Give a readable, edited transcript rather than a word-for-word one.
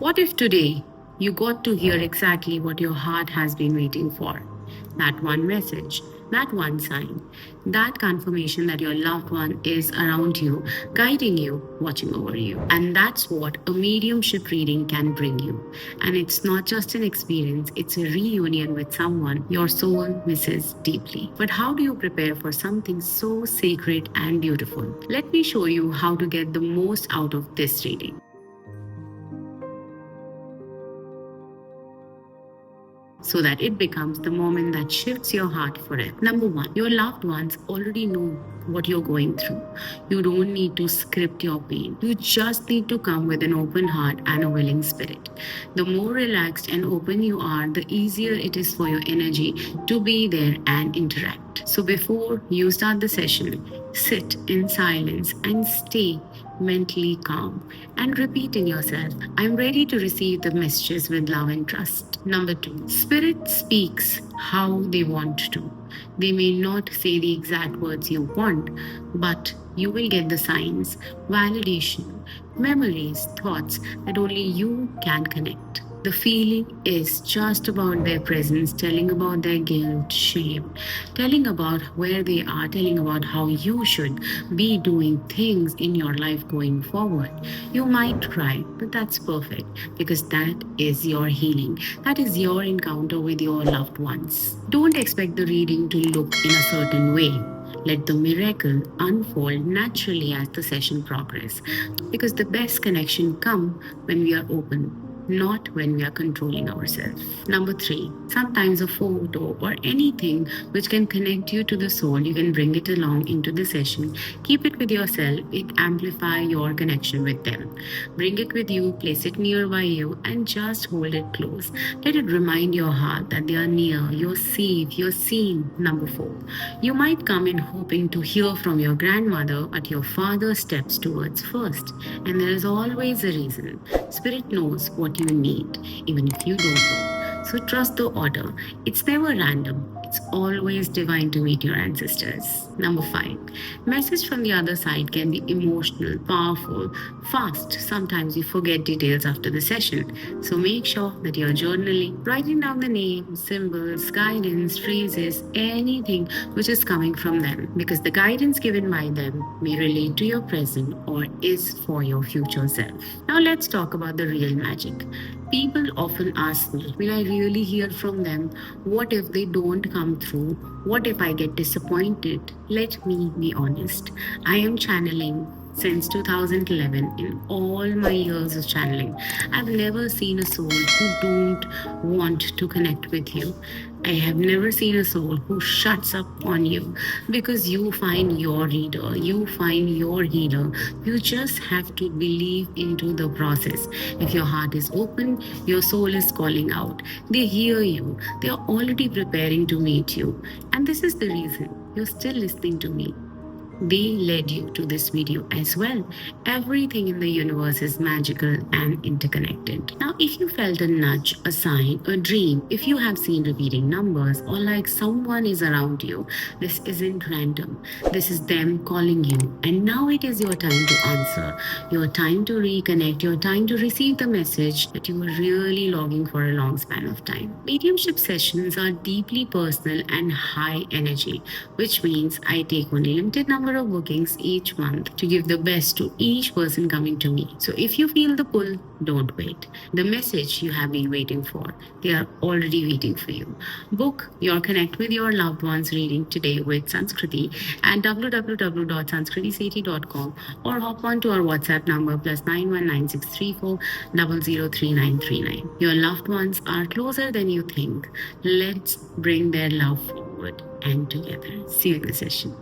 What if today you got to hear exactly what your heart has been waiting for? That one message, that one sign, that confirmation that your loved one is around you, guiding you, watching over you. And that's what a mediumship reading can bring you. And it's not just an experience, it's a reunion with someone your soul misses deeply. But how do you prepare for something so sacred and beautiful? Let me show you how to get the most out of this reading, so that it becomes the moment that shifts your heart forever. Number one, your loved ones already know what you're going through. You don't need to script your pain. You just need to come with an open heart and a willing spirit. The more relaxed and open you are, the easier it is for your energy to be there and interact. So before you start the session, sit in silence and stay mentally calm and repeat in yourself, I'm ready to receive the messages with love and trust. Number two, Spirit speaks how they want to. They may not say the exact words you want, but you will get the signs, validation, memories, thoughts that only you can connect. The feeling is just about their presence, telling about their guilt, shame, telling about where they are, telling about how you should be doing things in your life going forward. You might cry, but that's perfect because that is your healing. That is your encounter with your loved ones. Don't expect the reading to look in a certain way. Let the miracle unfold naturally as the session progresses, because the best connection come when we are open, not when we are controlling ourselves. Number three, sometimes a photo or anything which can connect you to the soul, you can bring it along into the session. Keep it with yourself, it amplify your connection with them. Bring it with you, place it nearby you, and just hold it close. Let it remind your heart that they are near, you're safe, you're seen. Number four, you might come in hoping to hear from your grandmother, but your father steps towards first. And there is always a reason. Spirit knows what you need, even if you don't know. So trust the order. It's never random. It's always divine to meet your ancestors. Number five, message from the other side can be emotional, powerful, fast. Sometimes you forget details after the session. So make sure that you're journaling, writing down the names, symbols, guidance, phrases, anything which is coming from them. Because the guidance given by them may relate to your present or is for your future self. Now let's talk about the real magic. People often ask me, will I really hear from them? What if they don't come through? What if I get disappointed? Let me be honest. I am channeling since 2011. In all my years of channeling, I've never seen a soul who don't want to connect with you. I have never seen a soul who shuts up on you because you find your reader, you find your healer. You just have to believe into the process. If your heart is open, your soul is calling out. They hear you, they are already preparing to meet you. And this is the reason you're still listening to me. They led you to this video as well. Everything in the universe is magical and interconnected. Now, if you felt a nudge, a sign, a dream, if you have seen repeating numbers or like someone is around you, this isn't random. This is them calling you. And now it is your time to answer, your time to reconnect, your time to receive the message that you were really longing for a long span of time. Mediumship sessions are deeply personal and high energy, which means I take only limited number of bookings each month to give the best to each person coming to me. So if you feel the pull, don't wait. The message you have been waiting for, they are already waiting for you. Book your Connect with Your Loved Ones reading today with Sanskriti at www.sanskritiseti.com or hop on to our WhatsApp number +919634003939. Your loved ones are closer than you think. Let's bring their love forward and together. See you in the session.